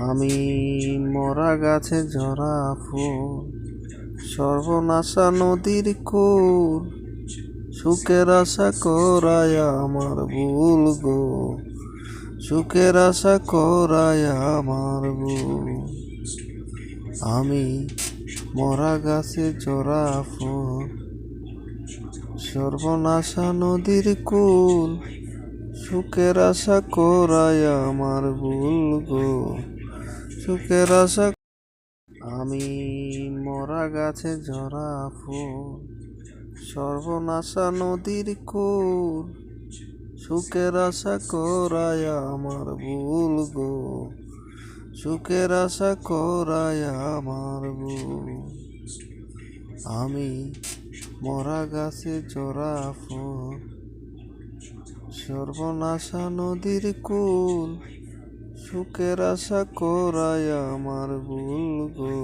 আমি মরা গাছে ঝরা ফুল, সর্বনাশা নদীর কূল, সুখের আশা করায় আমার ভুল গো, সুখের আশা করায় আমার ভুল। আমি মরা গাছে ঝরা ফুল, সর্বনাশা নদীর কূল, সুখের আশা করায় আমার ভুল গো, সুখের আশা। আমি মরা গাছে ঝরা ফুল, সর্বনাশা নদীর কূল, সুখের আশা করায় আমার ভুল গো, সুখের আশা করায় আমার ভুল। আমি মরা গাছে ঝরা ফুল, সর্বনাশা নদীর কূল, সুখের আশা করায় আমার ভুল গো,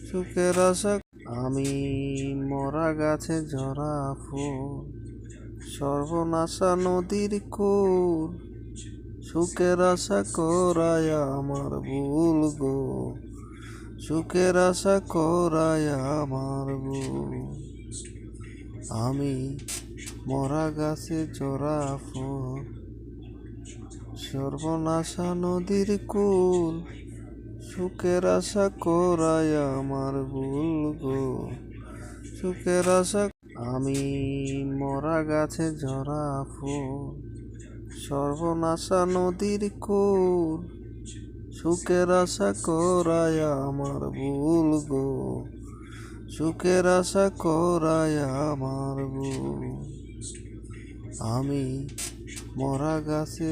সুখের আশা। আমি মরা গাছে ঝরা ফুল, সর্বনাশা নদীর কূল, সুখের আশা করায় আমার ভুল গো, সুখের আশা করায় আমার ভুল। আমি মরা গাছে ঝরা ফুল, সর্বনাশা নদীর কূল, সুখের আশা করায় আমার ভুল গো, সুখের আশা। আমি মরা গাছে ঝরা ফুল, সর্বনাশা নদীর কূল, সুখের আশা করায় আমার ভুল গো, সুখের আশা করায় আমার ভুল। আমি মরা গাছে